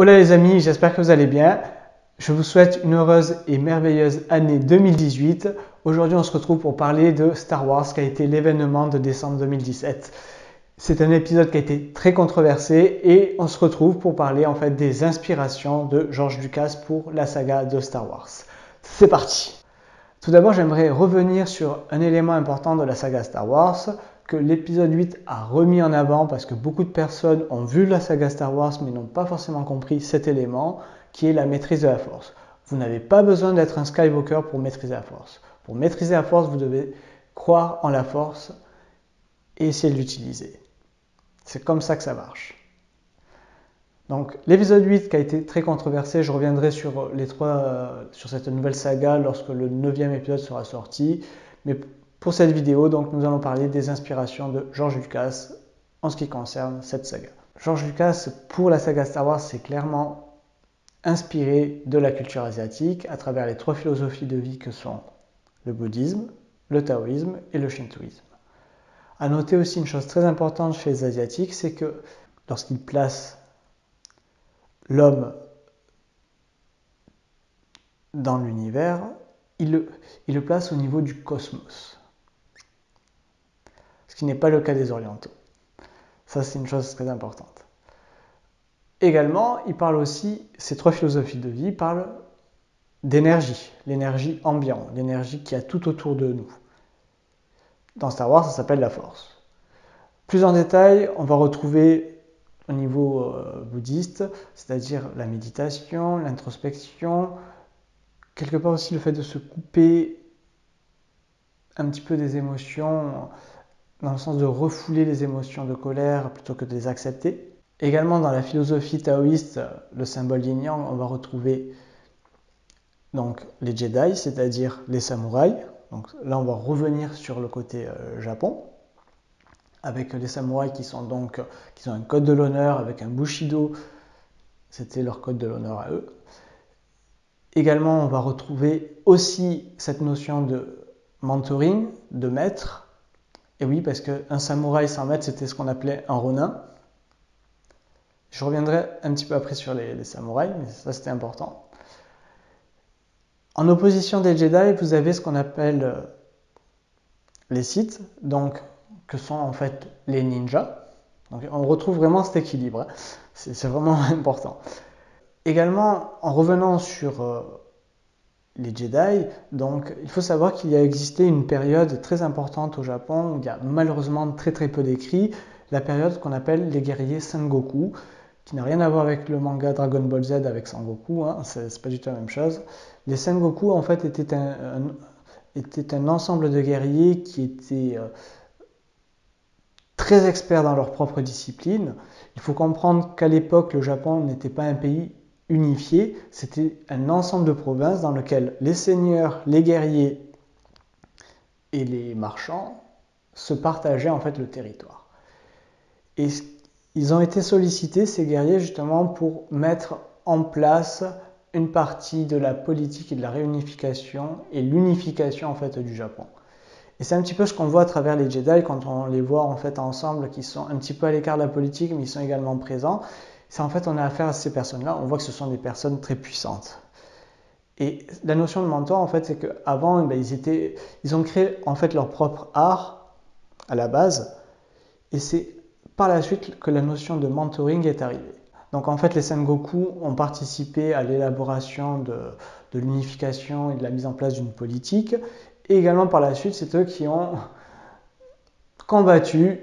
Hola les amis, j'espère que vous allez bien. Je vous souhaite une heureuse et merveilleuse année 2018. Aujourd'hui, on se retrouve pour parler de Star Wars, qui a été l'événement de décembre 2017. C'est un épisode qui a été très controversé et on se retrouve pour parler en fait des inspirations de George Lucas pour la saga de Star Wars. C'est parti! Tout d'abord, j'aimerais revenir sur un élément important de la saga Star Wars que l'épisode 8 a remis en avant parce que beaucoup de personnes ont vu la saga Star Wars mais n'ont pas forcément compris cet élément qui est la maîtrise de la force. Vous n'avez pas besoin d'être un Skywalker pour maîtriser la force. Pour maîtriser la force, vous devez croire en la force et essayer de l'utiliser. C'est comme ça que ça marche. Donc l'épisode 8 qui a été très controversé, je reviendrai sur sur cette nouvelle saga lorsque le 9e épisode sera sorti. Mais pour cette vidéo, donc, nous allons parler des inspirations de George Lucas en ce qui concerne cette saga. George Lucas, pour la saga Star Wars, s'est clairement inspiré de la culture asiatique à travers les 3 philosophies de vie que sont le bouddhisme, le taoïsme et le shintoïsme. À noter aussi une chose très importante chez les asiatiques, c'est que lorsqu'ils placent l'homme dans l'univers, il le place au niveau du cosmos. Ce qui n'est pas le cas des orientaux. Ça, c'est une chose très importante. Également, il parle aussi, ces 3 philosophies de vie parlent d'énergie, l'énergie ambiante, l'énergie qui a tout autour de nous. Dans Star Wars, ça s'appelle la force. Plus en détail, on va retrouver au niveau bouddhiste, c'est-à-dire la méditation, l'introspection, quelque part aussi le fait de se couper un petit peu des émotions, dans le sens de refouler les émotions de colère plutôt que de les accepter. Également dans la philosophie taoïste, le symbole yin-yang, on va retrouver donc les Jedi, c'est-à-dire les samouraïs. Donc là, on va revenir sur le côté Japon, avec les samouraïs qui ont un code de l'honneur, avec un bushido, c'était leur code de l'honneur à eux. Également, on va retrouver aussi cette notion de mentoring, de maître. Et oui, parce qu'un samouraï sans maître, c'était ce qu'on appelait un ronin. Je reviendrai un petit peu après sur les samouraïs, mais ça c'était important. En opposition des Jedi, vous avez ce qu'on appelle les Sith, donc que sont en fait les ninjas. Donc on retrouve vraiment cet équilibre, c'est vraiment important. Également, en revenant sur les Jedi, donc il faut savoir qu'il y a existé une période très importante au Japon où il y a malheureusement très peu d'écrits, la période qu'on appelle les guerriers Sengoku, qui n'a rien à voir avec le manga Dragon Ball Z avec Sangoku, hein, c'est pas du tout la même chose. Les Sengoku en fait étaient un ensemble de guerriers qui étaient très experts dans leur propre discipline. Il faut comprendre qu'à l'époque le Japon n'était pas un pays unifié, c'était un ensemble de provinces dans lequel les seigneurs, les guerriers et les marchands se partageaient en fait le territoire. Et ils ont été sollicités, ces guerriers, justement pour mettre en place une partie de la politique et de la réunification et l'unification en fait du Japon. Et c'est un petit peu ce qu'on voit à travers les Jedi quand on les voit en fait ensemble, qui sont un petit peu à l'écart de la politique, mais ils sont également présents. C'est en fait on a affaire à ces personnes-là, on voit que ce sont des personnes très puissantes. Et la notion de mentor, en fait, c'est qu'avant, ils ont créé en fait leur propre art à la base, et c'est par la suite que la notion de mentoring est arrivée. Donc en fait, les Sengoku ont participé à l'élaboration de l'unification et de la mise en place d'une politique, et également par la suite, c'est eux qui ont combattu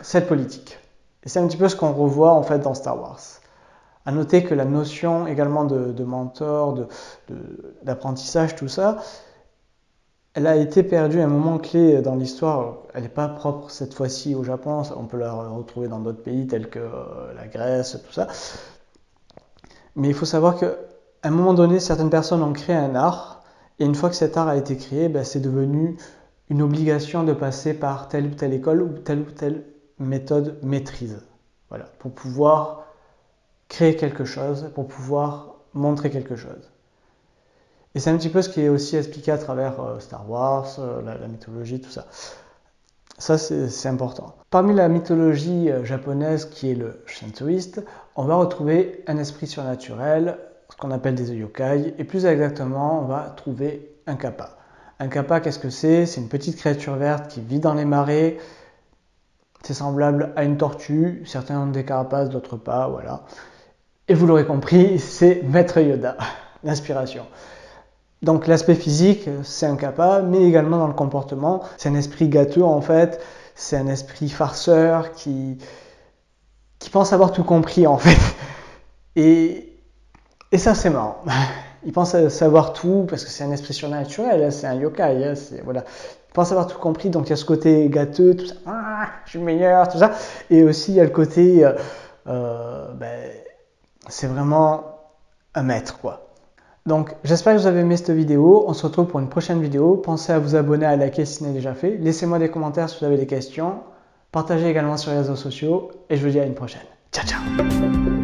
cette politique. Et c'est un petit peu ce qu'on revoit en fait dans Star Wars. À noter que la notion également de mentor, d'apprentissage, tout ça, elle a été perdue à un moment clé dans l'histoire. Elle n'est pas propre cette fois-ci au Japon, on peut la retrouver dans d'autres pays tels que la Grèce, tout ça. Mais il faut savoir qu'à un moment donné, certaines personnes ont créé un art, et une fois que cet art a été créé, c'est devenu une obligation de passer par telle ou telle école ou telle méthode maîtrise. Voilà, pour pouvoir créer quelque chose, pour pouvoir montrer quelque chose. Et c'est un petit peu ce qui est aussi expliqué à travers Star Wars, la mythologie, tout ça. Ça, c'est important. Parmi la mythologie japonaise qui est le shintoïste, on va retrouver un esprit surnaturel, ce qu'on appelle des yokai, et plus exactement, on va trouver un kappa. Un kappa, qu'est-ce que c'est? C'est une petite créature verte qui vit dans les marais. C'est semblable à une tortue, certains ont des carapaces, d'autres pas, voilà. Et vous l'aurez compris, c'est Maître Yoda, l'inspiration. Donc l'aspect physique, c'est un kappa, mais également dans le comportement, c'est un esprit gâteux en fait, c'est un esprit farceur qui pense avoir tout compris en fait. Et ça c'est marrant. Il pense savoir tout parce que c'est un esprit surnaturel, c'est un yokai, voilà. Il pense avoir tout compris, donc il y a ce côté gâteux, tout ça, je suis meilleur, tout ça. Et aussi il y a le côté, c'est vraiment un maître quoi. Donc j'espère que vous avez aimé cette vidéo, on se retrouve pour une prochaine vidéo, pensez à vous abonner, à liker si ce n'est déjà fait, laissez-moi des commentaires si vous avez des questions, partagez également sur les réseaux sociaux et je vous dis à une prochaine. Ciao ciao.